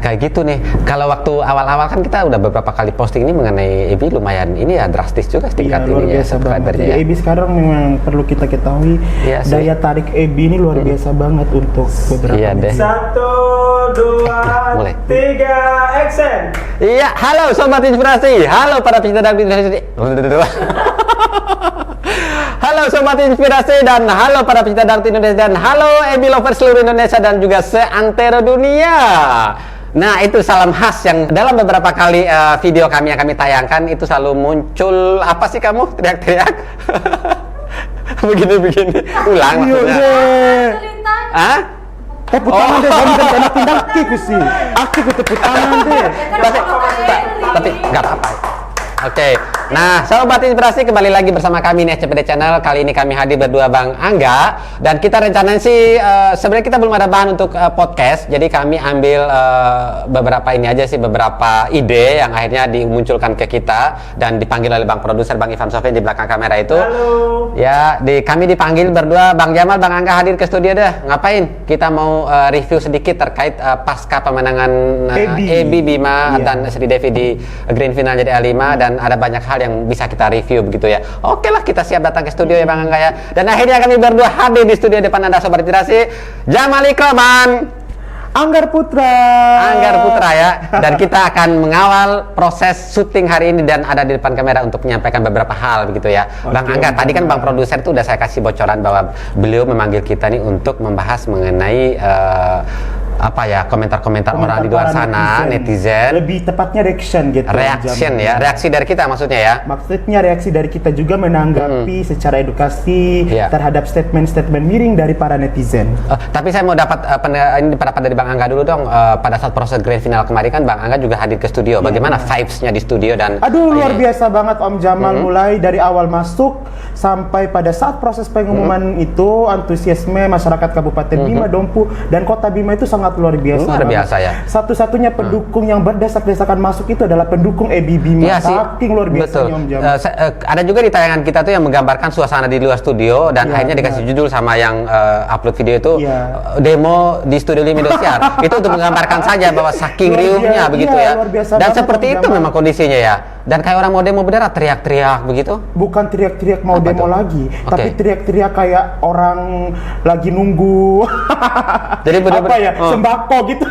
Kayak gitu nih, kalau waktu awal-awal kan kita udah beberapa kali posting ini mengenai EB, lumayan ini ya drastis juga tingkat luar ini ya biasa banget. subscribernya Jadi ya. EB sekarang memang perlu kita ketahui Iya sih. daya tarik EB ini luar biasa banget untuk beberapa Iya deh. 1, 2, Mulai. 3, action! Iya, halo Sobat Inspirasi, halo para pecinta dangdut Indonesia. Halo Sobat Inspirasi dan halo para pecinta dangdut Indonesia dan halo EB lovers seluruh Indonesia dan juga seantero dunia. Nah, itu salam khas yang dalam beberapa kali video kami yang kami tayangkan itu selalu muncul apa sih kamu teriak-teriak? Begini-begini, ulang maksudnya. Hah? Tepuk tangan deh, kamu kan kena tindak kiku sih. Aku tepuk tangan deh. Tapi nggak apa-apa. Oke, nah Sobat Inspirasi kembali lagi bersama kami di SCPD Channel. Kali ini kami hadir berdua Bang Angga. Dan kita rencananya sih, sebenarnya kita belum ada bahan untuk podcast. Jadi kami ambil beberapa ini aja sih, beberapa ide yang akhirnya dimunculkan ke kita. Dan dipanggil oleh Bang Produser, Bang Ivan Sofian di belakang kamera itu. Halo. Ya, kami dipanggil berdua, Bang Jamal, Bang Angga hadir ke studio deh. Ngapain? Kita mau review sedikit terkait pasca pemenangan EB Bima dan Sri Devi di Grand Final jadi A5 dan ada banyak hal yang bisa kita review begitu ya. Oke lah, kita siap datang ke studio ya Bang Angga ya. Dan akhirnya kami berdua hadir di studio depan Anda Sobat Inspirasi. Jamal Ikraman, Anggar Putra ya. Dan kita akan mengawal proses syuting hari ini dan ada di depan kamera untuk menyampaikan beberapa hal begitu ya. Bang Angga, tadi kan Bang Produser itu udah saya kasih bocoran bahwa beliau memanggil kita nih untuk membahas mengenai apa ya, komentar-komentar orang di luar sana, netizen. Lebih tepatnya reaction gitu. Reaksi dari kita maksudnya ya. Maksudnya reaksi dari kita juga menanggapi secara edukasi terhadap statement-statement miring dari para netizen. Tapi saya mau dapat ini pendapat dari Bang Angga dulu dong. Pada saat proses grand final kemarin kan Bang Angga juga hadir ke studio. Bagaimana vibes-nya di studio dan luar biasa banget Om Jamal, mulai dari awal masuk sampai pada saat proses pengumuman itu antusiasme masyarakat Kabupaten Bima, Dompu dan Kota Bima itu sangat luar biasa. Luar biasa ya. Satu-satunya pendukung yang berdesak-desakan masuk itu adalah pendukung EB Bima. Iya sih. Saking luar biasanya Om Jamal. Ada juga di tayangan kita tuh yang menggambarkan suasana di luar studio dan akhirnya dikasih judul sama yang upload video itu demo di studio Indosiar. Itu untuk menggambarkan saja bahwa saking riuhnya begitu ya. Dan seperti itu memang kondisinya ya. Dan kayak orang mau demo beneran teriak-teriak begitu? Bukan teriak-teriak mau demo lagi, tapi teriak-teriak kayak orang lagi nunggu. Jadi benar-benar apa ya, sembako gitu.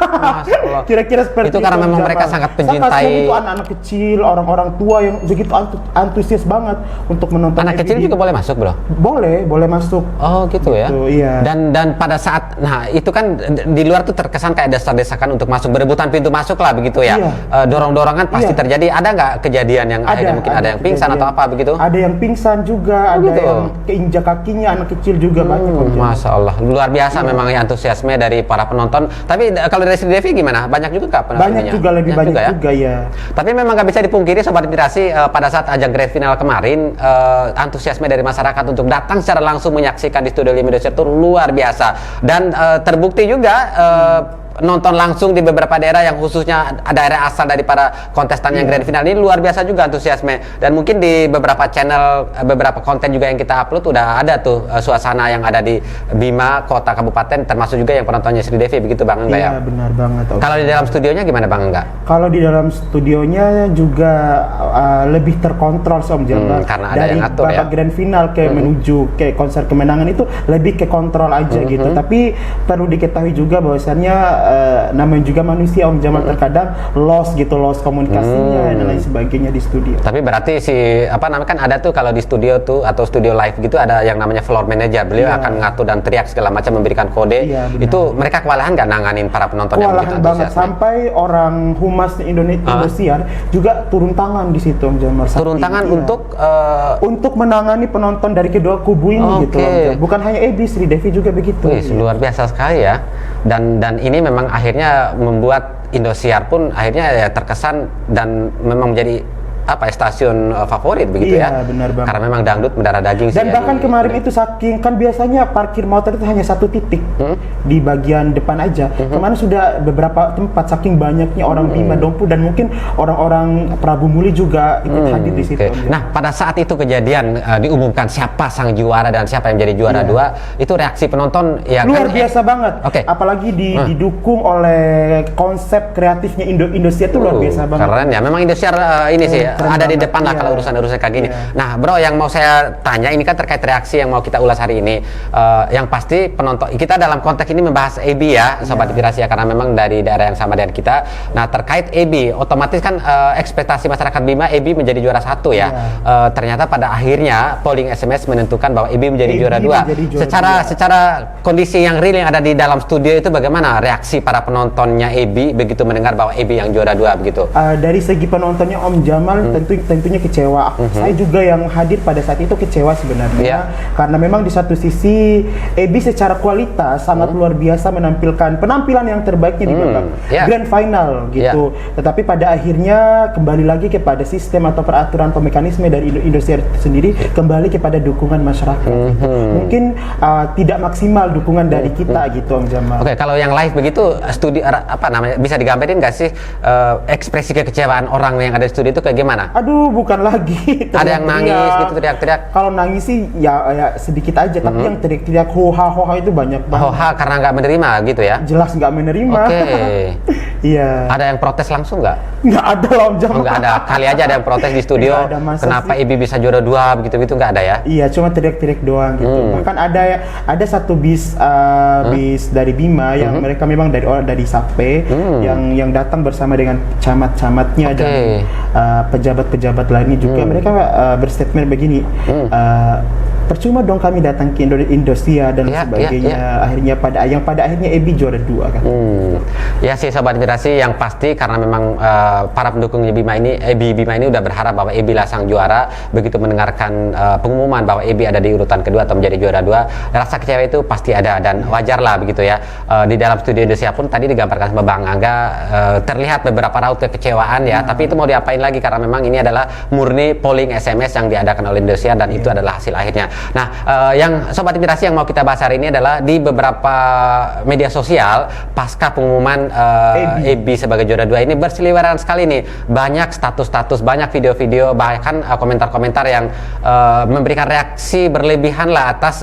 Kira-kira seperti itu. Karena memang mereka sangat mencintai. Itu anak-anak kecil, orang-orang tua yang begitu antusias banget untuk menonton. Anak kecil juga boleh masuk, Bro? Boleh masuk. Oh gitu ya. Iya. Dan pada saat, nah itu kan di luar tuh terkesan kayak desak-desakan untuk masuk, berebutan pintu masuk lah begitu ya. Dorong-dorongan pasti terjadi. Ada nggak kejadian yang akhirnya mungkin ada yang pingsan atau apa begitu? Ada yang pingsan juga, ada yang keinjak kakinya, anak kecil juga banyak. Masya Allah, luar biasa memang antusiasme dari para penonton. Tapi kalau dari Sri Devi gimana? Banyak juga nggak penontonnya? Banyak juga, lebih banyak juga ya. Tapi memang nggak bisa dipungkiri Sobat Inspirasi, pada saat ajang grand final kemarin, antusiasme dari masyarakat untuk datang secara langsung menyaksikan di studio Indosiar itu luar biasa. Dan terbukti juga nonton langsung di beberapa daerah yang khususnya daerah asal dari para kontestan yang grand final ini luar biasa juga antusiasme. Dan mungkin di beberapa channel, beberapa konten juga yang kita upload udah ada tuh suasana yang ada di Bima, kota, kabupaten, termasuk juga yang penontonnya Sri Devi begitu Bang Angga ya? Iya benar banget. Kalau di dalam studionya gimana Bang Angga? Kalau di dalam studionya juga lebih terkontrol Om Jamal. Karena ada yang ngatur ya? Dari babak grand final ke menuju ke konser kemenangan itu lebih ke kontrol aja gitu. Tapi perlu diketahui juga bahwasannya namanya juga manusia Om Jamal, terkadang lost komunikasinya dan lain sebagainya di studio. Tapi berarti kan ada tuh kalau di studio tuh atau studio live gitu ada yang namanya floor manager. Beliau akan ngatur dan teriak segala macam, memberikan kode. Itu mereka kewalahan nggak nanganin para penonton yang begitu banget, sampai orang humas Indosiar juga turun tangan di situ Om Jamal. Turun tangan untuk menangani penonton dari kedua kubu ini gitu Om Jamal. Bukan hanya EB, Sri Devi juga begitu. Luar biasa sekali ya. Dan ini memang akhirnya membuat Indosiar pun akhirnya ya terkesan dan memang menjadi stasiun favorit begitu Iya, ya. benar banget. Karena memang dangdut mendarah daging sih. Dan ya bahkan di- kemarin itu saking kan biasanya parkir motor itu hanya satu titik di bagian depan aja. Kemarin sudah beberapa tempat saking banyaknya orang Bima Dompu dan mungkin orang-orang Prabu Muli juga ikut hadir di situ. Oke. Nah, pada saat itu kejadian diumumkan siapa sang juara dan siapa yang menjadi juara dua, itu reaksi penonton ya Luar kan, biasa banget. Oke. Apalagi didukung oleh konsep kreatifnya Indosiar itu luar biasa banget. Keren ya, memang Indosiar ini sih keren ada di banget, depan lah iya. kalau urusan-urusan kayak gini. Iya. Nah, bro, yang mau saya tanya ini kan terkait reaksi yang mau kita ulas hari ini. Yang pasti penonton kita dalam konteks ini membahas AB ya, Sobat Inspirasi ya, karena memang dari daerah yang sama dengan kita. Nah, terkait AB, otomatis kan ekspektasi masyarakat Bima AB menjadi juara satu ya. Ternyata pada akhirnya polling SMS menentukan bahwa AB menjadi AB juara dua. menjadi juara Secara kondisi yang real yang ada di dalam studio itu bagaimana reaksi para penontonnya AB begitu mendengar bahwa AB yang juara dua begitu? Dari segi penontonnya Om Jamal tentunya kecewa. Saya juga yang hadir pada saat itu kecewa sebenarnya Iya. karena memang di satu sisi Ebi secara kualitas sangat luar biasa menampilkan penampilan yang terbaiknya di babak Iya. grand final gitu. Tetapi pada akhirnya kembali lagi kepada sistem atau peraturan atau mekanisme dari Indosiar sendiri, kembali kepada dukungan masyarakat. Gitu. Mungkin tidak maksimal dukungan dari kita gitu Om Jamal. Oke, kalau yang live begitu studi bisa digambarin nggak sih ekspresi kekecewaan orang yang ada di studio itu kayak gimana? Aduh, bukan lagi. Ada yang nangis teriak-teriak. gitu, teriak-teriak. Kalau nangis sih ya sedikit aja, tapi yang teriak-teriak hoha itu banyak banget. Hoha karena nggak menerima gitu ya? Jelas nggak menerima. Oke. Iya. Ada yang protes langsung nggak? Nggak ada lah Om Jamal. Oh, nggak ada. Kali aja ada yang protes di studio. Nggak ada, masa Kenapa sih? Ibi bisa juara dua begitu-begitu nggak ada ya? Iya, cuma teriak-teriak doang gitu. Bahkan ada satu bis dari Bima yang mereka memang dari Sape yang datang bersama dengan camat-camatnya dan pejabat-pejabat lainnya juga. Mereka berstatement begini. Percuma dong kami datang ke Indosiar dan sebagainya. Akhirnya pada akhirnya Ebi juara dua kan. Ya sih Sobat Inspirasi, yang pasti karena memang para pendukung Bima ini udah berharap bahwa Ebi lah sang juara. Begitu mendengarkan pengumuman bahwa Ebi ada di urutan kedua atau menjadi juara dua, rasa kecewa itu pasti ada dan wajar lah begitu ya. Di dalam studio Indosiar pun tadi digambarkan sama Bang Angga, terlihat beberapa raut kekecewaan ya, tapi itu mau diapain lagi karena memang ini adalah murni polling SMS yang diadakan oleh Indosiar dan itu adalah hasil akhirnya. Nah, yang Sobat Inspirasi yang mau kita bahas hari ini adalah di beberapa media sosial pasca pengumuman Ebi sebagai juara dua ini berseliweran sekali nih. Banyak status-status, banyak video-video, bahkan komentar-komentar yang memberikan reaksi berlebihan lah atas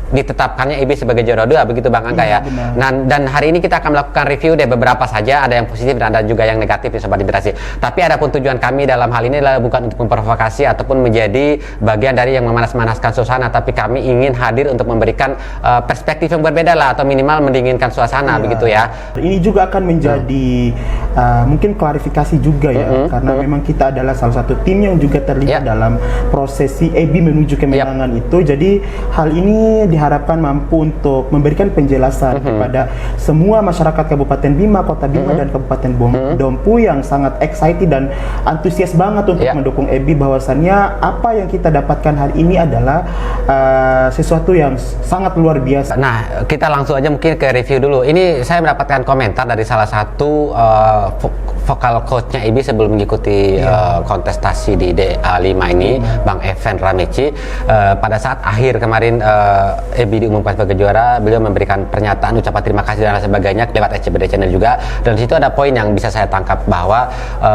ditetapkannya Ebi sebagai juara dua begitu Bang Angga ya. Nah, dan hari ini kita akan melakukan review deh beberapa saja, ada yang positif dan ada juga yang negatif ya Sobat Inspirasi. Tapi adapun tujuan kami dalam hal ini adalah bukan untuk memprovokasi ataupun menjadi bagian dari yang memanas-manaskan suasana, tapi kami ingin hadir untuk memberikan perspektif yang berbeda lah atau minimal mendinginkan suasana begitu ya. Ini juga akan menjadi mungkin klarifikasi juga ya, karena memang kita adalah salah satu tim yang juga terlibat dalam prosesi Ebi menuju kemenangan itu. Jadi hal ini diharapkan mampu untuk memberikan penjelasan kepada semua masyarakat Kabupaten Bima, Kota Bima dan Kabupaten Dompu yang sangat excited dan antusias banget untuk mendukung Ebi, bahwasannya apa yang kita dapatkan hari ini adalah sesuatu yang sangat luar biasa. Nah, kita langsung aja mungkin ke review dulu. Ini saya mendapatkan komentar dari salah satu vokal coachnya Ebi sebelum mengikuti kontestasi di DA5 ini, Bang Evan Rameci. Pada saat akhir kemarin Ebi diumumkan sebagai juara, beliau memberikan pernyataan ucapan terima kasih dan sebagainya lewat SCBD Channel juga. Dan di situ ada poin yang bisa saya tangkap bahwa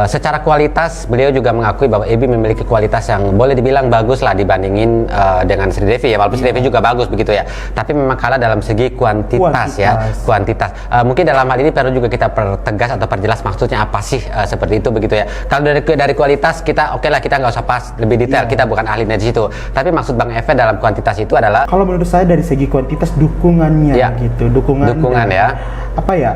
secara kualitas beliau juga mengakui bahwa Ebi memiliki kualitas yang boleh dibilang bagus lah dibandingin dengan Sri Devi ya, walaupun Sri Devi juga bagus begitu ya. Tapi memang kalah dalam segi kuantitas. Kuantitas. Mungkin dalam hal ini perlu juga kita pertegas atau perjelas maksudnya apa sih seperti itu begitu ya. Kalau dari kualitas kita oke lah, kita nggak usah bahas lebih detail, kita bukan ahlinya di situ. Tapi maksud Bang Evan dalam kuantitas itu adalah kalau menurut saya dari segi kuantitas dukungannya gitu, dukungan ya. Apa ya,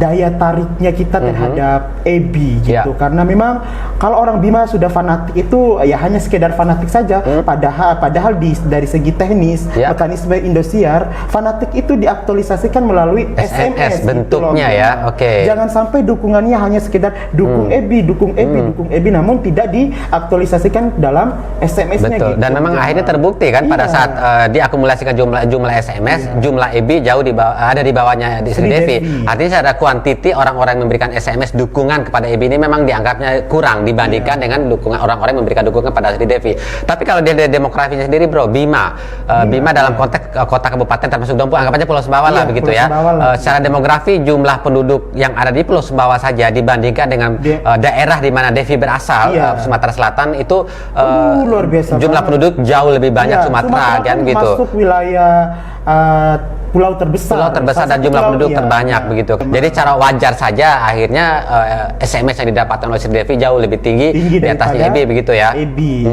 daya tariknya kita terhadap Ebi gitu. Karena memang kalau orang Bima sudah fanatik itu ya hanya sekedar fanatik saja. Padahal dari segi teknis mekanisme Indosiar, fanatik itu diaktualisasikan melalui SMS bentuknya gitu ya. Oke. Jangan sampai dukungannya hanya sekedar sekedar dukung EBI, dukung EBI, namun tidak diaktualisasikan dalam SMS-nya betul. gitu. Dan memang akhirnya terbukti kan pada saat diakumulasikan jumlah SMS, jumlah EBI jauh ada di bawahnya di Sri Devi. Artinya secara kuantiti orang-orang yang memberikan SMS dukungan kepada EBI ini memang dianggapnya kurang dibandingkan dengan dukungan orang-orang yang memberikan dukungan pada Sri Devi. Tapi kalau dia dari demografinya sendiri, bro, Bima dalam konteks kota kabupaten termasuk Dompu, anggap aja Pulau Sumbawa lah begitu ya. Secara demografi jumlah penduduk yang ada di Pulau Sumbawa saja dibandingkan dengan daerah di mana Devi berasal, Sumatera Selatan itu luar biasa jumlah penduduk jauh lebih banyak Sumatera kan gitu. Masuk wilayah pulau terbesar dan jumlah penduduk terbanyak begitu. Jadi cara wajar saja akhirnya SMS yang didapatkan oleh Sri Devi jauh lebih tinggi di atasnya EBI begitu ya. EBI.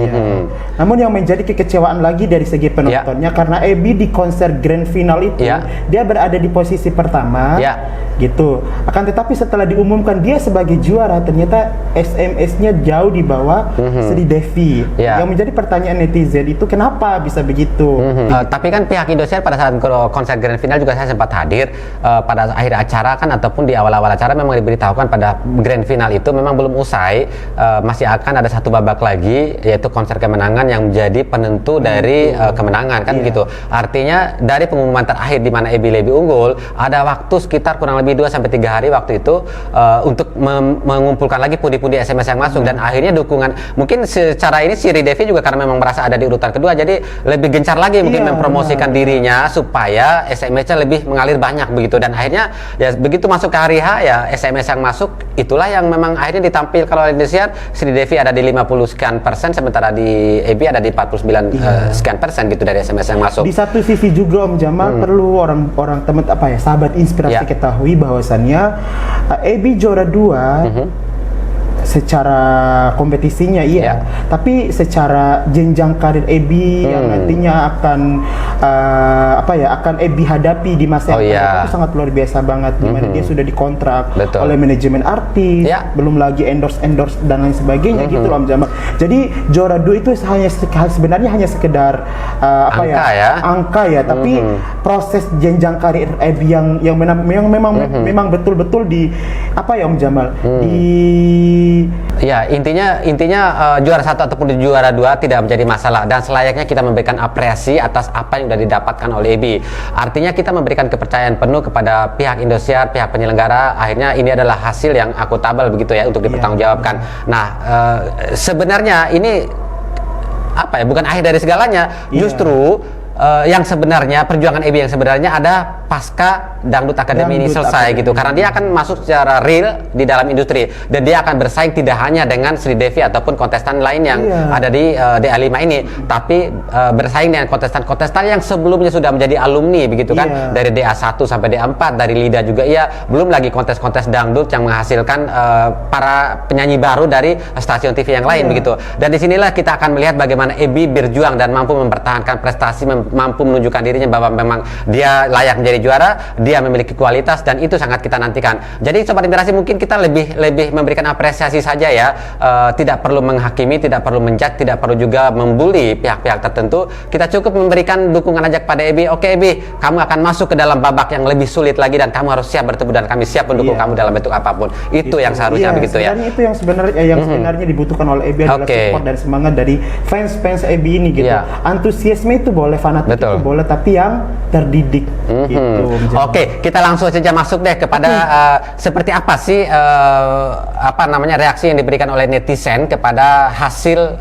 Namun yang menjadi kekecewaan lagi dari segi penontonnya karena EBI di konser grand final itu dia berada di posisi pertama. Gitu. Akan tetapi setelah diumumkan dia sebagai juara, ternyata SMS-nya jauh di bawah Sri Devi. Yang menjadi pertanyaan netizen itu kenapa bisa begitu? Tapi kan pihak Indosiar pada saat konser grand final juga saya sempat hadir pada akhir acara kan, ataupun di awal-awal acara memang diberitahukan pada grand final itu memang belum usai, masih akan ada satu babak lagi, yaitu konser kemenangan yang menjadi penentu dari kemenangan kan gitu. Artinya dari pengumuman terakhir di mana EBI lebih unggul, ada waktu sekitar kurang lebih 2-3 hari waktu itu untuk mengumpulkan lagi pundi-pundi SMS yang masuk, dan akhirnya dukungan mungkin secara ini Sri Devi juga karena memang merasa ada di urutan kedua, jadi lebih gencar lagi mungkin mempromosikan dirinya supaya SMS-nya lebih mengalir banyak begitu, dan akhirnya ya begitu masuk ke hari H ya SMS yang masuk itulah yang memang akhirnya ditampilkan oleh Indosiar. Sri Devi ada di 50 sekian persen, sementara di EBI ada di 49 sekian persen gitu dari SMS yang masuk. Di satu sisi juga Om Jamal perlu orang teman sahabat inspirasi ketahui bahwasannya EBI juara 2 secara kompetisinya tapi secara jenjang karir EBI yang nantinya akan akan EBI hadapi di masa yang akan itu sangat luar biasa banget, dimana dia sudah dikontrak oleh manajemen artis, belum lagi endorse dan lain sebagainya gitu loh Om Jamal. Jadi juara 2 itu sebenarnya hanya sekedar angka ya, tapi proses jenjang karir EBI yang memang betul-betul di Om Jamal intinya juara 1 ataupun juara 2 tidak menjadi masalah, dan selayaknya kita memberikan apresiasi atas apa yang sudah didapatkan oleh EBI. Artinya kita memberikan kepercayaan penuh kepada pihak Indosiar, pihak penyelenggara. Akhirnya ini adalah hasil yang akuntabel begitu ya untuk dipertanggungjawabkan. Nah, sebenarnya ini bukan akhir dari segalanya. Justru yang sebenarnya perjuangan EBI yang sebenarnya ada pasca Dangdut Academy ini selesai gitu, karena dia akan masuk secara real di dalam industri, dan dia akan bersaing tidak hanya dengan Sri Devi ataupun kontestan lain yang ada di DA5 ini, tapi bersaing dengan kontestan-kontestan yang sebelumnya sudah menjadi alumni begitu kan, dari DA1 sampai DA4, dari LIDA juga belum lagi kontes-kontes dangdut yang menghasilkan para penyanyi baru dari stasiun TV yang lain begitu. Dan disinilah kita akan melihat bagaimana EBI berjuang dan mampu mempertahankan prestasi, mampu menunjukkan dirinya bahwa memang dia layak menjadi juara, dia memiliki kualitas, dan itu sangat kita nantikan. Jadi Sobat Inspirasi, mungkin kita lebih memberikan apresiasi saja ya, tidak perlu menghakimi, tidak perlu menjudge, tidak perlu juga membuli pihak-pihak tertentu. Kita cukup memberikan dukungan aja kepada EBI. Oke EBI, kamu akan masuk ke dalam babak yang lebih sulit lagi, dan kamu harus siap bertemu, dan kami siap mendukung kamu dalam bentuk apapun. Itu yang seharusnya begitu ya. Itu yang sebenarnya dibutuhkan oleh EBI adalah support dan semangat dari fans EBI ini gitu. Antusiasme itu boleh, fanatik itu boleh, tapi yang terdidik gitu. Oke, kita langsung saja masuk deh kepada seperti apa sih reaksi yang diberikan oleh netizen kepada hasil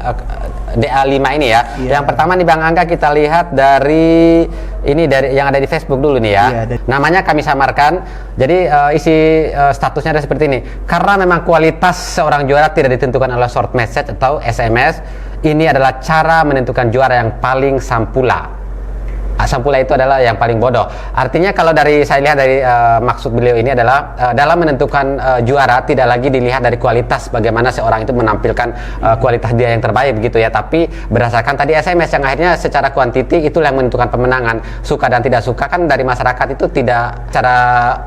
DA5 ini ya. Yang pertama nih Bang Angga, kita lihat dari yang ada di Facebook dulu nih ya. Namanya kami samarkan. Jadi isi statusnya ada seperti ini. Karena memang kualitas seorang juara tidak ditentukan oleh short message atau SMS, ini adalah cara menentukan juara yang paling sampula. Sampula itu adalah yang paling bodoh. Artinya kalau saya lihat dari maksud beliau ini adalah dalam menentukan juara tidak lagi dilihat dari kualitas bagaimana seorang itu menampilkan kualitas dia yang terbaik begitu ya, tapi berdasarkan tadi SMS yang akhirnya secara kuantiti itulah yang menentukan pemenangan. Suka dan tidak suka kan dari masyarakat itu tidak secara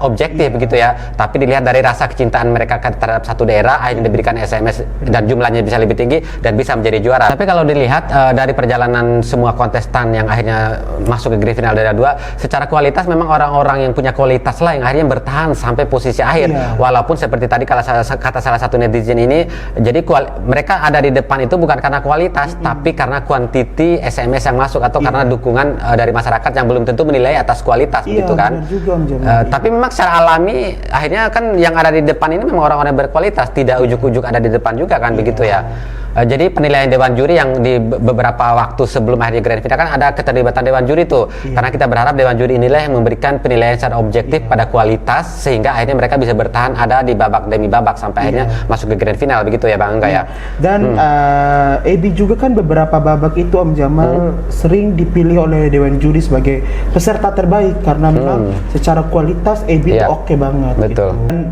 objektif begitu ya, tapi dilihat dari rasa kecintaan mereka terhadap satu daerah, akhirnya diberikan SMS dan jumlahnya bisa lebih tinggi dan bisa menjadi juara. Tapi kalau dilihat dari perjalanan semua kontestan yang akhirnya masuk masuk ke grand final Liga 2. Secara kualitas memang orang-orang yang punya kualitas lah yang akhirnya bertahan sampai posisi akhir. Walaupun seperti tadi kalau kata salah satu netizen ini, jadi mereka ada di depan itu bukan karena kualitas, tapi karena kuantiti SMS yang masuk atau karena dukungan dari masyarakat yang belum tentu menilai atas kualitas, gitu kan. Juga, tapi memang secara alami akhirnya kan yang ada di depan ini memang orang-orang yang berkualitas, tidak ujuk-ujuk ada di depan juga kan, begitu ya. Jadi penilaian dewan juri yang di beberapa waktu sebelum akhirnya grand final kan ada keterlibatan dewan juri tuh, karena kita berharap dewan juri inilah yang memberikan penilaian secara objektif pada kualitas sehingga akhirnya mereka bisa bertahan ada di babak demi babak sampai akhirnya masuk ke grand final, begitu ya Bang Angga ya. Dan Ebi juga kan beberapa babak itu Om Jamal sering dipilih oleh dewan juri sebagai peserta terbaik karena memang secara kualitas Ebi itu oke banget. Betul. Gitu. Dan,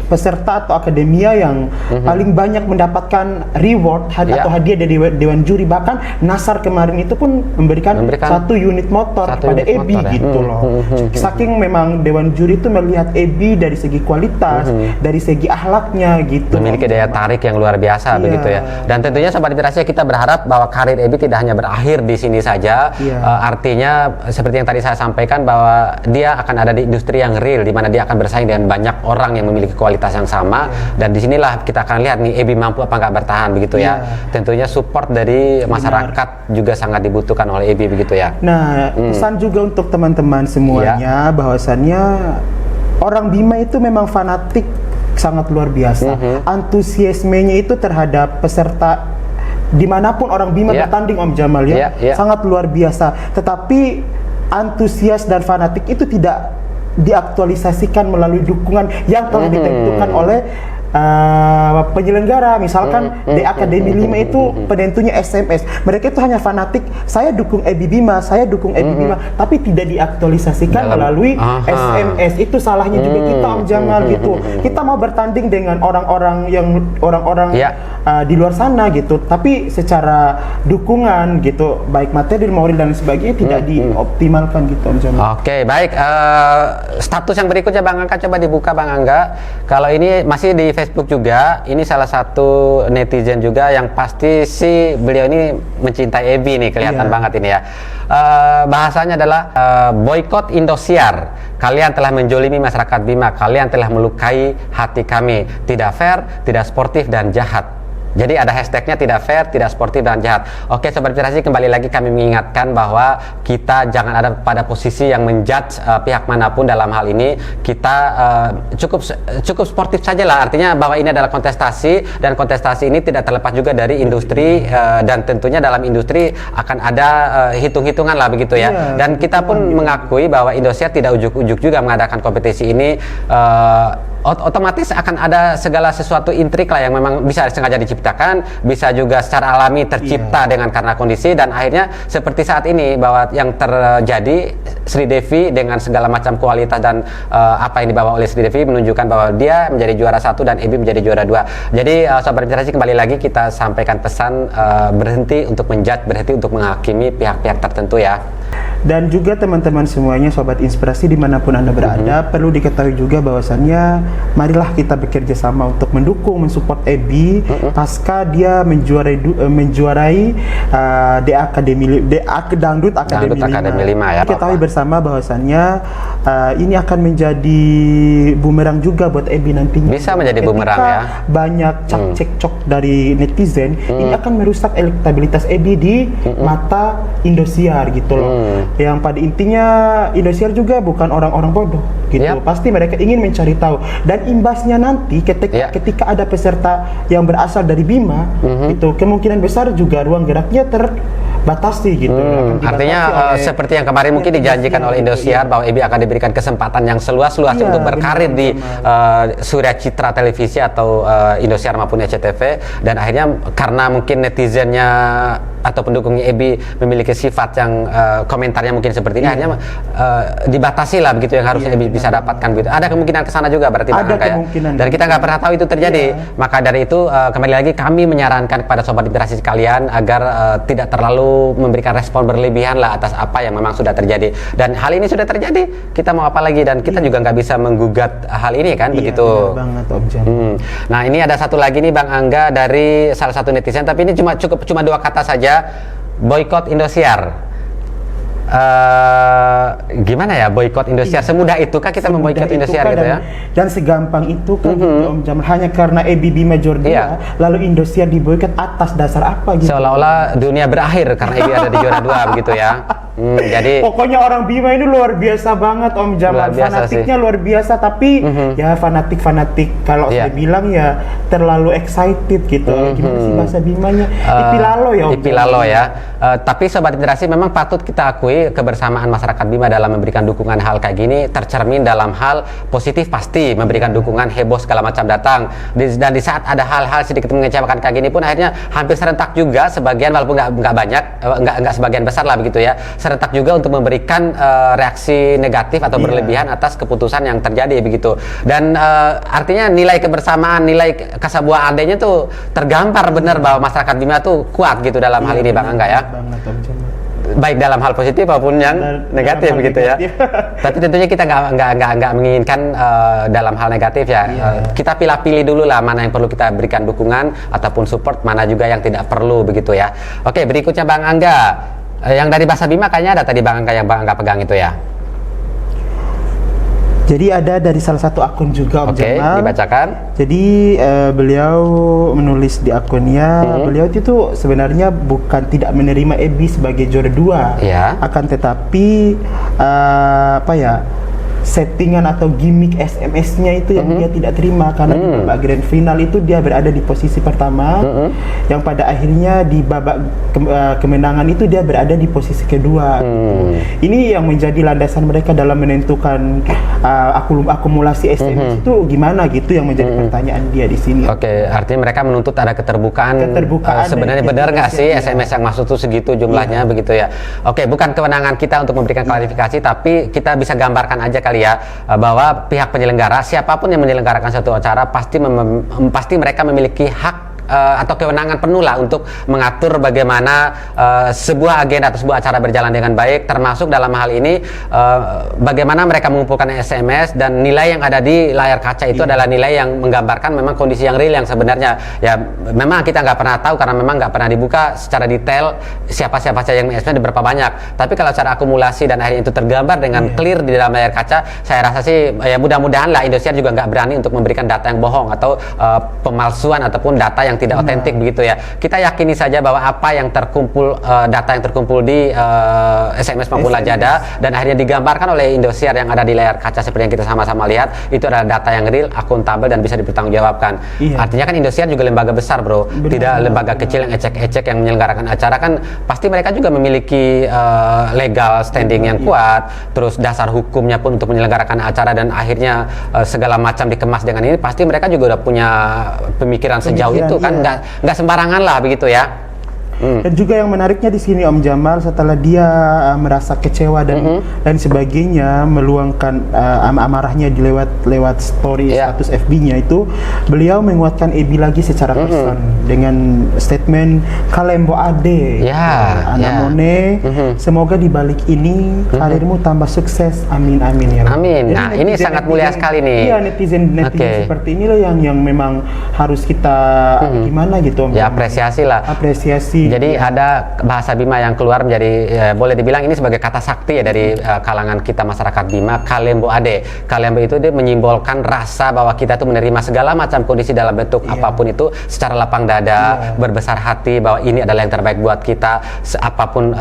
peserta atau akademia yang paling banyak mendapatkan reward atau hadiah dari dewan juri, bahkan Nasar kemarin itu pun memberikan 1 unit motor kepada Ebi gitu loh. Saking memang dewan juri itu melihat Ebi dari segi kualitas, dari segi akhlaknya gitu. Memiliki daya tarik yang luar biasa begitu ya. Dan tentunya Sobat Inspirasi kita berharap bahwa karir Ebi tidak hanya berakhir di sini saja. Artinya seperti yang tadi saya sampaikan bahwa dia akan ada di industri yang real di mana dia akan bersaing dengan banyak orang yang memiliki kualitas yang sama, dan disinilah kita akan lihat nih Ebi mampu apa nggak bertahan begitu ya. Tentunya support dari masyarakat juga sangat dibutuhkan oleh Ebi begitu ya. Nah, pesan juga untuk teman-teman semuanya bahwasannya orang Bima itu memang fanatik sangat luar biasa. Antusiasmenya itu terhadap peserta dimanapun orang Bima bertanding Om Jamal sangat luar biasa. Tetapi antusias dan fanatik itu tidak diaktualisasikan melalui dukungan yang telah ditentukan oleh penyelenggara. Misalkan di Akademi 5 itu penentunya SMS, mereka itu hanya fanatik saya dukung Ebi Bima, saya dukung Ebi Bima, tapi tidak diaktualisasikan melalui SMS. Itu salahnya juga kita Om Jamal gitu. Kita mau bertanding dengan orang-orang di luar sana gitu, tapi secara dukungan gitu baik materi, moral dan sebagainya tidak dioptimalkan gitu Om Jamal. Oke, baik. Status yang berikutnya Bang Angga, coba dibuka Bang Angga. Kalau ini masih di Facebook juga, ini salah satu netizen juga yang pasti sih beliau ini mencintai Ebi nih, kelihatan banget ini ya. Bahasanya adalah boykot Indosiar. Kalian telah menjolimi masyarakat Bima, kalian telah melukai hati kami. Tidak fair, tidak sportif dan jahat. Jadi ada hashtagnya tidak fair, tidak sportif dan jahat. Oke Sobat Inspirasi, kembali lagi kami mengingatkan bahwa kita jangan ada pada posisi yang menjudge pihak manapun dalam hal ini. Kita cukup sportif saja lah. Artinya bahwa ini adalah kontestasi, dan kontestasi ini tidak terlepas juga dari industri, dan tentunya dalam industri akan ada hitung-hitungan lah begitu ya. Dan kita pun mengakui bahwa Indosiar tidak ujuk-ujuk juga mengadakan kompetisi ini. Otomatis akan ada segala sesuatu intrik lah yang memang bisa sengaja diciptakan, bisa juga secara alami tercipta dengan karena kondisi, dan akhirnya seperti saat ini bahwa yang terjadi Sri Devi dengan segala macam kualitas dan apa yang dibawa oleh Sri Devi menunjukkan bahwa dia menjadi juara 1 dan Ebi menjadi juara 2. Jadi Sobat Inspirasi, kembali lagi kita sampaikan pesan berhenti untuk menjudge, berhenti untuk menghakimi pihak-pihak tertentu ya. Dan juga teman-teman semuanya Sobat Inspirasi dimanapun Anda berada, perlu diketahui juga bahwasannya marilah kita bekerja sama untuk mendukung, mensupport Ebi pasca dia menjuarai Dangdut Akademi 5 ya. Kita tahu bersama bahwasannya ini akan menjadi bumerang juga buat Ebi nantinya. Bisa menjadi bumerang ya. Banyak cekcok dari netizen, ini akan merusak elektabilitas Ebi di mata Indosiar gitu loh. Yang pada intinya Indosiar juga bukan orang-orang bodoh gitu. Pasti mereka ingin mencari tahu, dan imbasnya nanti ketika ada peserta yang berasal dari Bima itu kemungkinan besar juga ruang geraknya terbatasi gitu. Artinya seperti yang kemarin mungkin dijanjikan oleh Indosiar bahwa Ebi akan diberikan kesempatan yang ataupun untuk berkarir di Surya Citra Televisi atau Indosiar maupun SCTV, dan akhirnya karena mungkin netizennya atau pendukungnya Ebi memiliki sifat yang komentarnya mungkin seperti ini, akhirnya dibatasi lah begitu yang harusnya Ebi bisa dapatkan gitu. Ada kemungkinan kesana juga berarti Bang Angga ya. Dan kita nggak pernah tahu itu terjadi. Maka dari itu kembali lagi kami menyarankan kepada Sobat Inspirasi sekalian agar tidak terlalu memberikan respon berlebihan lah atas apa yang memang sudah terjadi. Dan hal ini sudah terjadi, kita mau apa lagi, dan kita juga nggak bisa menggugat hal ini kan begitu. Banget Om Jan. Nah ini ada satu lagi nih Bang Angga dari salah satu netizen, tapi ini cuma 2 kata saja, boykot Indosiar. gimana ya boykot Indosiar? Semudah itukah kita memboikot Indosiar gitu ya? Dan segampang itu kan gitu, Om Jamal, hanya karena ABB Major dia, lalu Indosiar diboikot atas dasar apa gitu? Seolah-olah dunia berakhir karena ABB ada di juara 2 begitu ya. Jadi pokoknya orang Bima ini luar biasa banget Om Jamal, fanatiknya luar biasa, tapi ya fanatik kalau saya bilang ya terlalu excited gitu. Gimana sih bahasa Bimanya? Ipilalo ya Om Ipilalo ya. Tapi Sobat Inspirasi, memang patut kita akui kebersamaan masyarakat Bima dalam memberikan dukungan hal kayak gini tercermin dalam hal positif, pasti memberikan dukungan, heboh segala macam datang. Dan di saat ada hal-hal sedikit mengecewakan kayak gini pun akhirnya hampir serentak juga sebagian, walaupun nggak banyak, nggak sebagian besar lah begitu ya, serentak juga untuk memberikan reaksi negatif atau berlebihan atas keputusan yang terjadi begitu. Dan artinya nilai kebersamaan, nilai kasabuah adanya tuh tergambar benar bahwa masyarakat Bima tuh kuat gitu dalam hal ini Bang Angga ya. Baik dalam hal positif maupun yang negatif begitu ya. Tapi tentunya kita nggak menginginkan dalam hal negatif ya. Kita pilih-pilih dulu lah mana yang perlu kita berikan dukungan ataupun support, mana juga yang tidak perlu begitu ya. Oke, berikutnya Bang Angga. Yang dari Bahasa Bima kayaknya ada tadi Bang Angga yang Bang Angga pegang itu ya. Jadi ada dari salah satu akun juga Om Jamal. Dibacakan. Jadi beliau menulis di akunnya, beliau itu sebenarnya bukan tidak menerima EBI sebagai juara 2, akan tetapi apa ya, settingan atau gimmick SMS-nya itu yang dia tidak terima, karena di babak grand final itu dia berada di posisi pertama, yang pada akhirnya di babak kemenangan itu dia berada di posisi kedua. Ini yang menjadi landasan mereka dalam menentukan akumulasi SMS itu gimana gitu, yang menjadi pertanyaan dia di sini. Oke, artinya mereka menuntut ada keterbukaan sebenarnya benar nggak sih SMS yang masuk tuh segitu jumlahnya begitu ya. Oke, bukan kewenangan kita untuk memberikan klarifikasi, tapi kita bisa gambarkan aja kali ya, bahwa pihak penyelenggara, siapapun yang menyelenggarakan satu acara pasti mereka memiliki hak atau kewenangan penuh lah untuk mengatur bagaimana sebuah agenda atau sebuah acara berjalan dengan baik, termasuk dalam hal ini bagaimana mereka mengumpulkan SMS dan nilai yang ada di layar kaca itu adalah nilai yang menggambarkan memang kondisi yang real yang sebenarnya ya. Memang kita nggak pernah tahu karena memang nggak pernah dibuka secara detail siapa saja yang SMS berapa banyak, tapi kalau secara akumulasi dan akhirnya itu tergambar dengan clear di dalam layar kaca, saya rasa sih ya mudah-mudahan lah Indosiar juga nggak berani untuk memberikan data yang bohong atau pemalsuan ataupun data yang tidak otentik begitu ya. Kita yakini saja bahwa apa yang terkumpul, data yang terkumpul di SMS maupun Lajada dan akhirnya digambarkan oleh Indosiar yang ada di layar kaca seperti yang kita sama-sama lihat, itu adalah data yang real, akuntabel dan bisa dipertanggungjawabkan. Artinya kan Indosiar juga lembaga besar bro, tidak lembaga kecil yang ecek-ecek yang menyelenggarakan acara, kan pasti mereka juga memiliki legal standing yang kuat, terus dasar hukumnya pun untuk menyelenggarakan acara, dan akhirnya segala macam dikemas dengan ini, pasti mereka juga udah punya pemikiran sejauh itu kan. Nggak sembarangan lah begitu ya. Dan juga yang menariknya di sini Om Jamal, setelah dia merasa kecewa dan sebagainya, meluangkan amarahnya lewat story status FB-nya itu, beliau menguatkan EBI lagi secara person dengan statement Kalembo Ade, Anamone, semoga di balik ini karirmu tambah sukses, amin amin ya. Amin. Jadi, nah ini sangat mulia sekali nih. Iya, netizen seperti inilah yang memang harus kita gimana gitu Om. Ya apresiasi lah. Apresiasi. Jadi ada bahasa Bima yang keluar menjadi boleh dibilang ini sebagai kata sakti ya dari kalangan kita masyarakat Bima, Kalembo Ade. Kalembo itu dia menyimbolkan rasa bahwa kita tuh menerima segala macam kondisi dalam bentuk apapun itu secara lapang dada, berbesar hati bahwa ini adalah yang terbaik buat kita. Apapun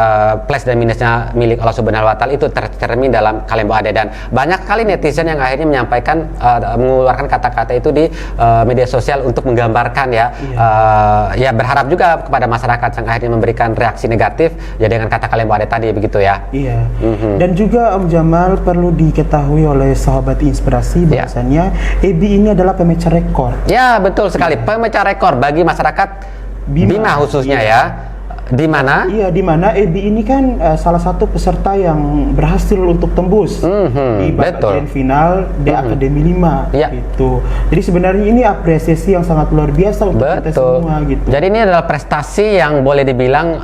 plus dan minusnya milik Allah Subhanahu wa taala itu tercermin dalam Kalembo Ade, dan banyak kali netizen yang akhirnya menyampaikan mengeluarkan kata-kata itu di media sosial untuk menggambarkan ya berharap juga kepada masyarakat yang akhirnya memberikan reaksi negatif ya dengan kata Kalembo Ade tadi begitu ya. Iya. Dan juga Om Jamal perlu diketahui oleh sahabat Inspirasi bahwasannya EBI ini adalah pemecah rekor. Ya betul sekali, pemecah rekor bagi masyarakat Bima khususnya ya. Di mana? Iya, di mana EBI ini kan salah satu peserta yang berhasil untuk tembus di babak grand final di Akademi 5 gitu. Jadi sebenarnya ini apresiasi yang sangat luar biasa untuk kita semua gitu. Jadi ini adalah prestasi yang boleh dibilang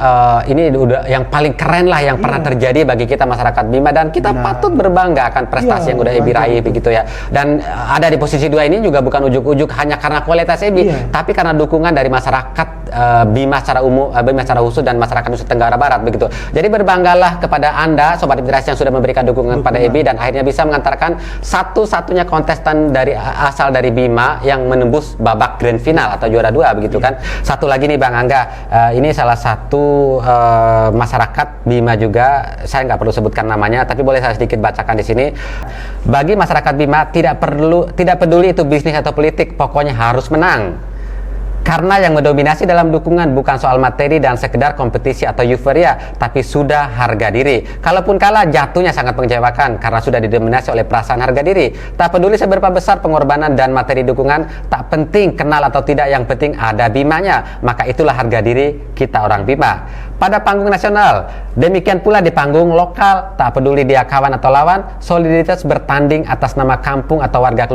ini udah yang paling keren lah yang pernah terjadi bagi kita masyarakat Bima, dan kita patut berbangga akan prestasi yang udah EBI raih begitu ya. Dan ada di posisi 2 ini juga bukan ujuk-ujuk hanya karena kualitas EBI, tapi karena dukungan dari masyarakat Bima secara umum, Bima secara khusus dan masyarakat Nusa Tenggara Barat begitu. Jadi berbanggalah kepada Anda sobat inspirasi yang sudah memberikan dukungan pada EBI dan akhirnya bisa mengantarkan satu-satunya kontestan asal dari Bima yang menembus babak grand final atau juara 2 begitu kan. Satu lagi nih Bang Angga, ini salah satu masyarakat Bima juga, saya nggak perlu sebutkan namanya, tapi boleh saya sedikit bacakan di sini. Bagi masyarakat Bima tidak peduli itu bisnis atau politik, pokoknya harus menang. Karena yang mendominasi dalam dukungan bukan soal materi dan sekedar kompetisi atau euforia, tapi sudah harga diri. Kalaupun kalah, jatuhnya sangat mengecewakan karena sudah didominasi oleh perasaan harga diri. Tak peduli seberapa besar pengorbanan dan materi dukungan, tak penting kenal atau tidak, yang penting ada Bimanya. Maka itulah harga diri kita orang Bima. Pada panggung nasional, demikian pula di panggung lokal, tak peduli dia kawan atau lawan, soliditas bertanding atas nama kampung atau warga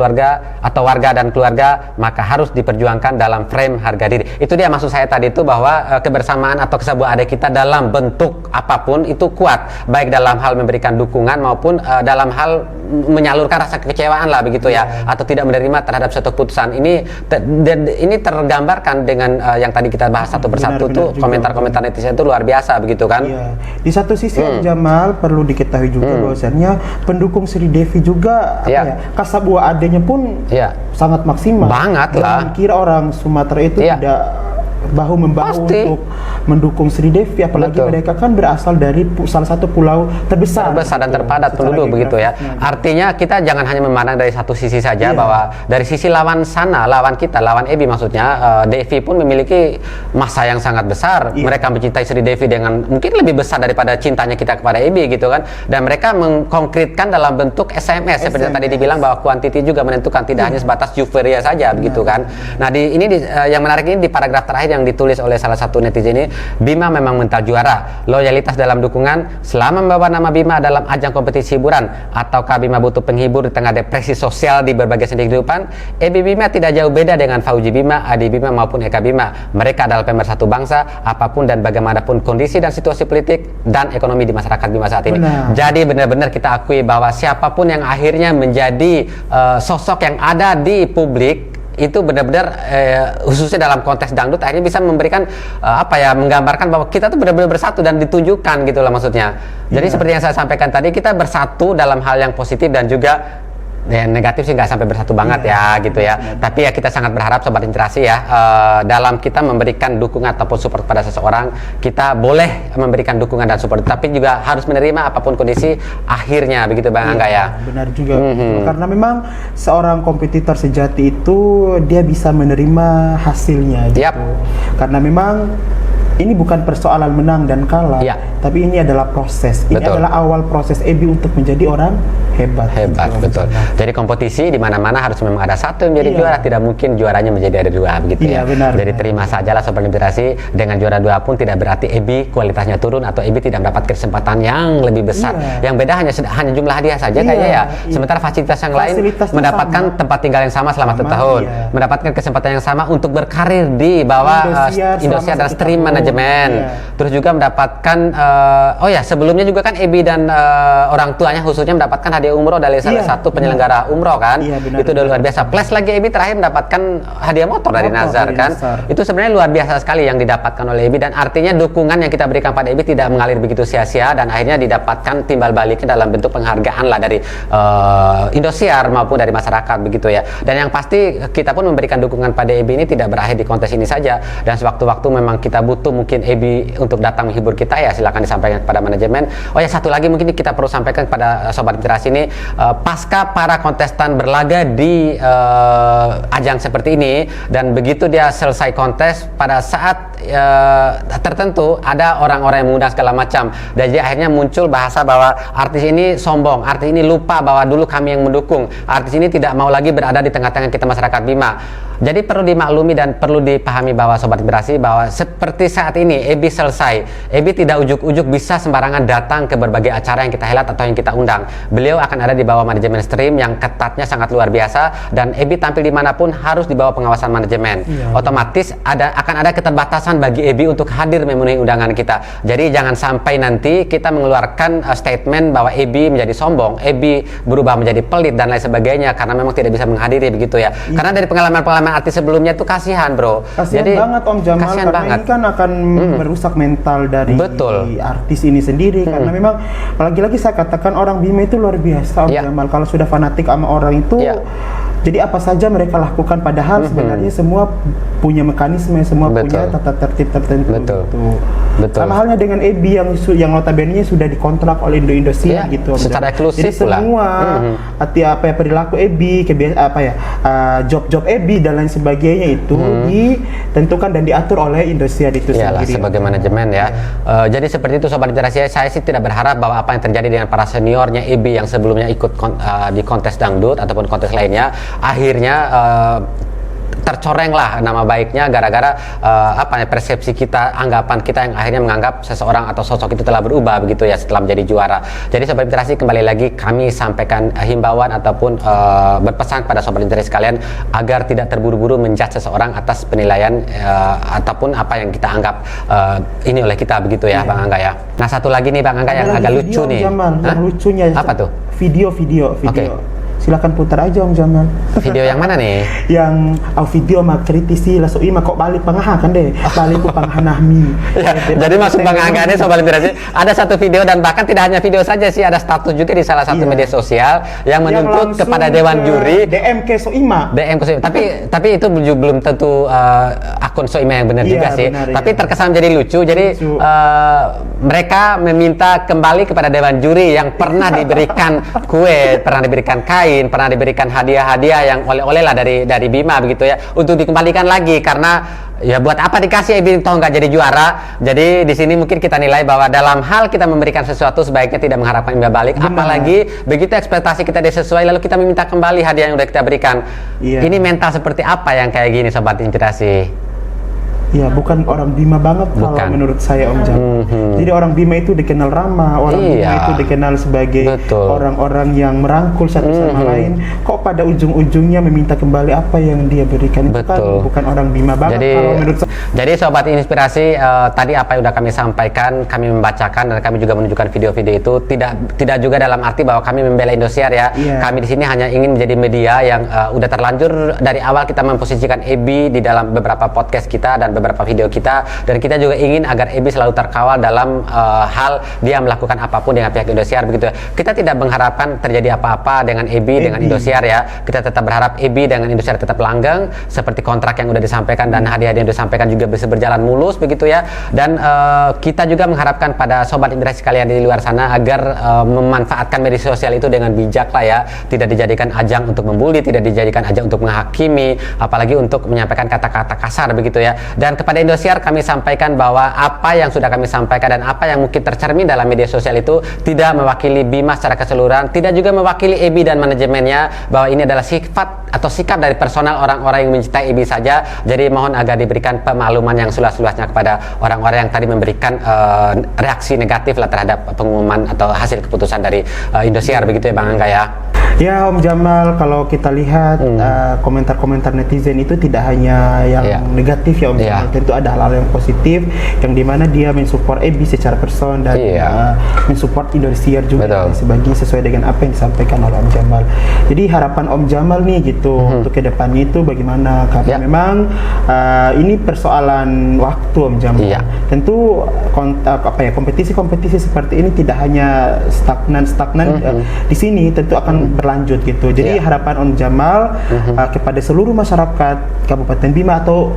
dan keluarga, maka harus diperjuangkan dalam frame harga diri. Itu dia maksud saya tadi itu, bahwa kebersamaan atau kesatuan ada kita dalam bentuk apapun itu kuat, baik dalam hal memberikan dukungan maupun dalam hal menyalurkan rasa kekecewaan lah begitu ya, atau tidak menerima terhadap suatu putusan. Ini tergambarkan dengan yang tadi kita bahas satu persatu tuh, komentar-komentar netizen itu luar biasa begitu kan. Iya. Di satu sisi Jamal perlu diketahui juga bahwasannya pendukung Sri Devi juga kasabua adanya pun sangat maksimal. Banget lah. Kira orang Sumatera itu tidak bahu-membahu untuk mendukung Sri Devi, apalagi mereka kan berasal dari salah satu pulau terbesar dan terpadat penduduk begitu ya. Artinya kita jangan hanya memandang dari satu sisi saja, bahwa dari sisi lawan sana, lawan kita, lawan EBI maksudnya, Devi pun memiliki massa yang sangat besar. Mereka mencintai Sri Devi dengan mungkin lebih besar daripada cintanya kita kepada EBI gitu kan. Dan mereka mengkonkretkan dalam bentuk SMS seperti tadi dibilang, bahwa kuantiti juga menentukan, tidak hanya sebatas euforia saja begitu kan. Nah yang menarik ini di paragraf terakhir yang ditulis oleh salah satu netizen ini, Bima memang mental juara, loyalitas dalam dukungan, selama membawa nama Bima dalam ajang kompetisi hiburan, ataukah Bima butuh penghibur di tengah depresi sosial di berbagai sendi kehidupan? EBI Bima tidak jauh beda dengan Fauji Bima, Adi Bima maupun Eka Bima. Mereka adalah pemersatu bangsa, apapun dan bagaimanapun kondisi dan situasi politik dan ekonomi di masyarakat Bima saat ini. Jadi benar-benar kita akui bahwa siapapun yang akhirnya menjadi sosok yang ada di publik, itu benar-benar khususnya dalam konteks dangdut akhirnya bisa memberikan menggambarkan bahwa kita tuh benar-benar bersatu dan ditunjukkan gitu lah maksudnya. Jadi seperti yang saya sampaikan tadi, kita bersatu dalam hal yang positif dan juga negatif sih nggak sampai bersatu banget gitu ya. Tapi ya kita sangat berharap sobat inspirasi ya, dalam kita memberikan dukungan ataupun support pada seseorang, kita boleh memberikan dukungan dan support, tapi juga harus menerima apapun kondisi akhirnya begitu Bang Angga ya. Benar juga. Karena memang seorang kompetitor sejati itu dia bisa menerima hasilnya gitu. Karena memang ini bukan persoalan menang dan kalah, tapi ini adalah proses. Ini adalah awal proses EBI untuk menjadi orang hebat. Betul. Jadi kompetisi di mana-mana harus memang ada satu yang menjadi juara, tidak mungkin juaranya menjadi ada dua begitu ya. Benar, jadi terima sajalah sobat inspirasi, dengan juara 2 pun tidak berarti EBI kualitasnya turun atau EBI tidak mendapat kesempatan yang lebih besar. Yang beda hanya jumlah hadiah saja kayaknya ya. Sementara fasilitas yang lain mendapatkan tempat tinggal yang sama selama 1 tahun, mendapatkan kesempatan yang sama untuk berkarir di bawah Indosiar dan stream manajemen. Terus juga mendapatkan sebelumnya juga kan EBI dan orang tuanya khususnya mendapatkan hadiah umroh dari salah satu penyelenggara umroh kan. Itu udah luar biasa. Plus lagi EBI terakhir mendapatkan hadiah motor dari Nazar kan. Itu sebenarnya luar biasa sekali yang didapatkan oleh EBI, dan artinya dukungan yang kita berikan pada EBI tidak mengalir begitu sia-sia, dan akhirnya didapatkan timbal baliknya dalam bentuk penghargaan lah dari Indosiar maupun dari masyarakat begitu ya. Dan yang pasti kita pun memberikan dukungan pada EBI ini tidak berakhir di kontes ini saja, dan sewaktu-waktu memang kita butuh mungkin EBI untuk datang menghibur kita, ya silakan disampaikan kepada manajemen. Satu lagi mungkin kita perlu sampaikan kepada sobat inspirasi ini, pasca para kontestan berlaga di ajang seperti ini, dan begitu dia selesai kontes, pada saat tertentu ada orang-orang yang mengundang segala macam, dan jadi akhirnya muncul bahasa bahwa artis ini sombong, artis ini lupa bahwa dulu kami yang mendukung, artis ini tidak mau lagi berada di tengah-tengah kita masyarakat Bima. Jadi perlu dimaklumi dan perlu dipahami bahwa sobat inspirasi, bahwa seperti saat ini EBI selesai, EBI tidak ujuk-ujuk bisa sembarangan datang ke berbagai acara yang kita helat atau yang kita undang. Beliau akan ada di bawah manajemen stream yang ketatnya sangat luar biasa, dan EBI tampil dimanapun harus di bawah pengawasan manajemen. Otomatis akan ada keterbatasan bagi EBI untuk hadir memenuhi undangan kita. Jadi jangan sampai nanti kita mengeluarkan statement bahwa EBI menjadi sombong, EBI berubah menjadi pelit dan lain sebagainya karena memang tidak bisa menghadiri begitu ya. Karena dari pengalaman-pengalaman artis sebelumnya tuh kasihan, bro. Kasihan banget Om Jamal, kasihan karena banget. ini kan akan merusak mental dari artis ini sendiri. Karena memang lagi-lagi saya katakan orang Bima itu luar biasa Om Jamal. Kalau sudah fanatik sama orang itu, jadi apa saja mereka lakukan, padahal sebenarnya semua punya mekanisme, semua punya tata tertib tertentu. Betul. Sama halnya dengan Ebi yang notabene sudah dikontrak oleh Indosiar gitu. Secara eksklusif. Jadi semua apa ya, perilaku Ebi, job Ebi dan lain sebagainya itu ditentukan dan diatur oleh Indosiar itu sendiri. Sebagai manajemen ya. Jadi seperti itu Sobat Literasi. Saya sih tidak berharap bahwa apa yang terjadi dengan para seniornya Ebi yang sebelumnya ikut di kontes dangdut ataupun kontes lainnya, akhirnya tercorenglah nama baiknya gara-gara persepsi kita, anggapan kita yang akhirnya menganggap seseorang atau sosok itu telah berubah begitu ya setelah menjadi juara. Jadi Sobat Literasi, kembali lagi kami sampaikan himbauan ataupun berpesan kepada Sobat Literasi sekalian agar tidak terburu-buru menjudge seseorang atas penilaian ataupun apa yang kita anggap ini oleh kita begitu ya, Bang Angga ya. Nah, satu lagi nih Bang Angga yang agak lucu nih. Yang lucunya apa tuh? Video. Silakan putar aja Om Jamal. Video yang mana nih? Yang video mah kritisi lah so ima kok balik pangah kan deh. Balik ku pangah nahmi. Jadi maksud Bang Angga ini Sobat Literasi, ada satu video dan bahkan tidak hanya video saja sih, ada status juga di salah satu media sosial yang menuntut kepada Dewan Juri DM ke Soima. Tapi itu belum tentu akun Soima yang benar juga sih. Tapi terkesan jadi lucu. Jadi mereka meminta kembali kepada Dewan Juri yang pernah diberikan kue, pernah diberikan kain, pernah diberikan hadiah-hadiah yang oleh-oleh lah dari Bima begitu ya, untuk dikembalikan lagi karena ya buat apa dikasih Ebi toh nggak jadi juara. Jadi di sini mungkin kita nilai bahwa dalam hal kita memberikan sesuatu sebaiknya tidak mengharapkan imbal balik. Apalagi begitu ekspektasi kita disesuai lalu kita meminta kembali hadiah yang udah kita berikan. Ini mental seperti apa yang kayak gini Sobat Inspirasi? Ya, bukan orang Bima banget kalau menurut saya Om Jamal. Jadi orang Bima itu dikenal ramah, orang Bima itu dikenal sebagai orang-orang yang merangkul satu sama lain. Kok pada ujung-ujungnya meminta kembali apa yang dia berikan? Itu kan bukan orang Bima banget kalau menurut saya. Jadi Sobat Inspirasi, tadi apa yang sudah kami sampaikan, kami membacakan dan kami juga menunjukkan video-video itu tidak juga dalam arti bahwa kami membela Indosiar ya. Kami di sini hanya ingin menjadi media yang udah terlanjur dari awal kita memposisikan Ebi di dalam beberapa podcast kita dan beberapa video kita, dan kita juga ingin agar Ebi selalu terkawal dalam hal dia melakukan apapun dengan pihak Indosiar begitu ya. Kita tidak mengharapkan terjadi apa-apa dengan Ebi dengan Indosiar ya. Kita tetap berharap Ebi dengan Indosiar tetap langgeng seperti kontrak yang sudah disampaikan dan hadiah yang disampaikan juga bisa berjalan mulus begitu ya. Dan kita juga mengharapkan pada Sobat Inspirasi sekalian di luar sana agar memanfaatkan media sosial itu dengan bijak lah ya. Tidak dijadikan ajang untuk membuli, tidak dijadikan ajang untuk menghakimi, apalagi untuk menyampaikan kata-kata kasar begitu ya. Dan kepada Indosiar kami sampaikan bahwa apa yang sudah kami sampaikan dan apa yang mungkin tercermin dalam media sosial itu tidak mewakili Bima secara keseluruhan, tidak juga mewakili Ebi dan manajemennya, bahwa ini adalah sifat atau sikap dari personal orang-orang yang mencintai Ebi saja. Jadi mohon agar diberikan pemakluman yang seluas-luasnya kepada orang-orang yang tadi memberikan reaksi negatif lah terhadap pengumuman atau hasil keputusan dari Indosiar begitu ya Bang Angga ya. Ya Om Jamal, kalau kita lihat komentar-komentar netizen itu tidak hanya yang negatif ya Om Jamal, tentu ada hal-hal yang positif yang dimana dia mensupport Ebi secara person dan mensupport Indosiar juga sesuai dengan apa yang disampaikan oleh Om Jamal. Jadi harapan Om Jamal nih gitu untuk kedepannya itu bagaimana, karena memang ini persoalan waktu Om Jamal. Tentu kompetisi-kompetisi seperti ini tidak hanya stagnan di sini, tentu akan berlanjut gitu. Jadi harapan Om Jamal kepada seluruh masyarakat Kabupaten Bima atau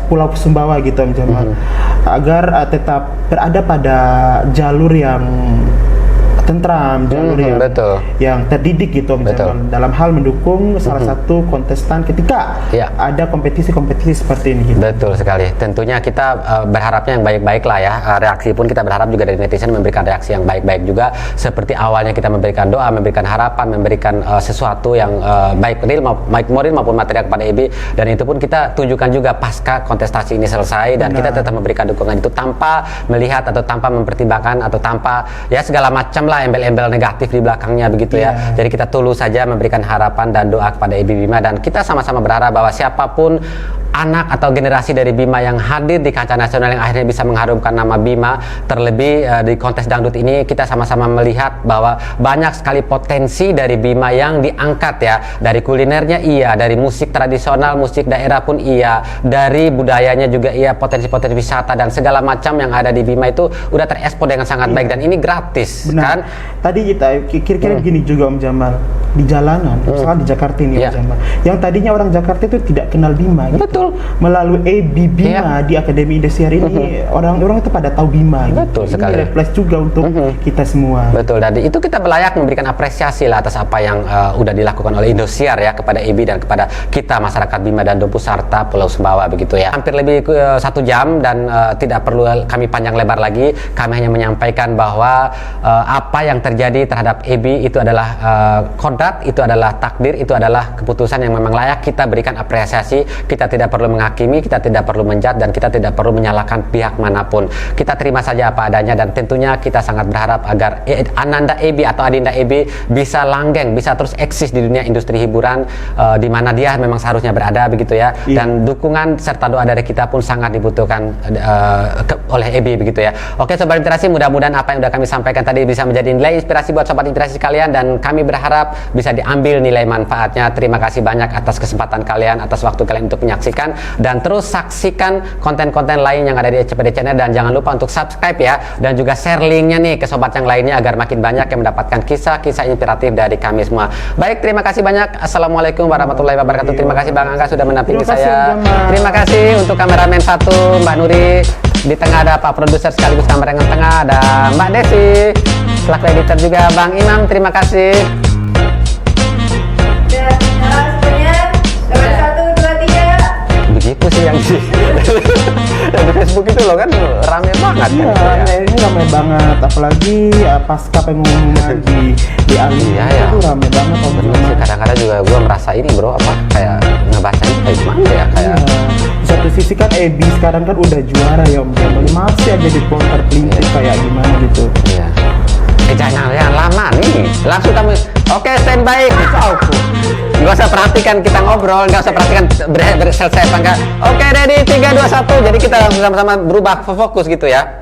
Pulau Sumbawa gitu Om Jamal, agar tetap berada pada jalur yang tentram, jalur yang terdidik gitu Om Jamal, dalam hal mendukung salah satu kontestan ketika ada kompetisi-kompetisi seperti ini gitu. Betul sekali. Tentunya kita berharapnya yang baik-baik lah ya. Reaksi pun kita berharap juga dari netizen memberikan reaksi yang baik-baik juga, seperti awalnya kita memberikan doa, memberikan harapan, memberikan sesuatu yang baik moral maupun material kepada Ebi, dan itu pun kita tunjukkan juga pasca kontestasi ini selesai, dan kita tetap memberikan dukungan itu tanpa melihat atau tanpa mempertimbangkan atau tanpa ya segala macam lah embel-embel negatif di belakangnya begitu ya. Jadi kita tulus saja memberikan harapan dan doa kepada Ebi Bima, dan kita sama-sama berharap bahwa siapapun anak atau generasi dari Bima yang hadir di kancah nasional yang akhirnya bisa mengharumkan nama Bima. Terlebih di kontes dangdut ini kita sama-sama melihat bahwa banyak sekali potensi dari Bima yang diangkat ya, dari kulinernya iya, dari musik tradisional, musik daerah pun iya, dari budayanya juga iya, potensi-potensi wisata dan segala macam yang ada di Bima itu udah terekspor dengan sangat baik dan ini gratis. Benar. Kan? Tadi kita kira-kira gini juga Om Jamal, di jalanan, misalkan di Jakarta ini Om Jamal, yang tadinya orang Jakarta itu tidak kenal Bima, gitu. Betul. Melalui Bima di Akademi Indosiar ini, orang-orang itu pada tahu Bima. Betul gitu. sekali. Ini refleks juga untuk kita semua. Betul, dan itu kita layak memberikan apresiasi lah atas apa yang udah dilakukan oleh Indosiar ya kepada EBI dan kepada kita masyarakat Bima dan Dompu serta Pulau Sumbawa begitu ya. Hampir lebih 1 jam dan tidak perlu kami panjang lebar lagi. Kami hanya menyampaikan bahwa apa yang terjadi terhadap EBI itu adalah kodrat, itu adalah takdir, itu adalah keputusan yang memang layak kita berikan apresiasi. Kita tidak perlu menghakimi, kita tidak perlu menjat, dan kita tidak perlu menyalahkan pihak manapun. Kita terima saja apa adanya dan tentunya kita sangat berharap agar Ananda EBI atau Adinda EBI bisa langgeng, bisa terus eksis di dunia industri hiburan di mana dia memang seharusnya berada begitu ya. Dan dukungan serta doa dari kita pun sangat dibutuhkan oleh EBI begitu ya. Oke Sobat Inspirasi, mudah-mudahan apa yang sudah kami sampaikan tadi bisa menjadi nilai inspirasi buat Sobat Inspirasi sekalian dan kami berharap bisa diambil nilai manfaatnya. Terima kasih banyak atas kesempatan kalian, atas waktu kalian untuk menyaksikan dan terus saksikan konten-konten lain yang ada di SCPD Channel dan jangan lupa untuk subscribe ya dan juga share linknya nih ke sobat yang lainnya agar makin banyak yang mendapatkan kisah-kisah inspiratif dari kami semua. Baik, terima kasih banyak. Assalamualaikum warahmatullahi wabarakatuh. Terima kasih Bang Angga sudah mendampingi saya. Terima kasih untuk kameramen 1 Mbak Nuri. Di tengah ada Pak Produser sekaligus kamera yang tengah ada Mbak Desi. Selaku editor juga Bang Imam. Terima kasih. Begitu sih yang di Facebook itu loh kan rame banget iya, kan ya. Ini rame banget apalagi pasca pengumuman di Ali itu rame banget Om. Bener sih, kadang-kadang juga gue merasa ini bro apa kayak ngebacanya kayak gimana ya kayak di satu sisi kan EBI sekarang kan udah juara ya Om Jamal, masih aja di counter pelintir kayak gimana gitu. iya. Jangan lama nih langsung kamu oke standby. Nggak usah perhatikan kita ngobrol, nggak usah perhatikan selesai apa enggak. Oke ready 3, 2, 1 jadi kita langsung sama-sama berubah fokus gitu ya.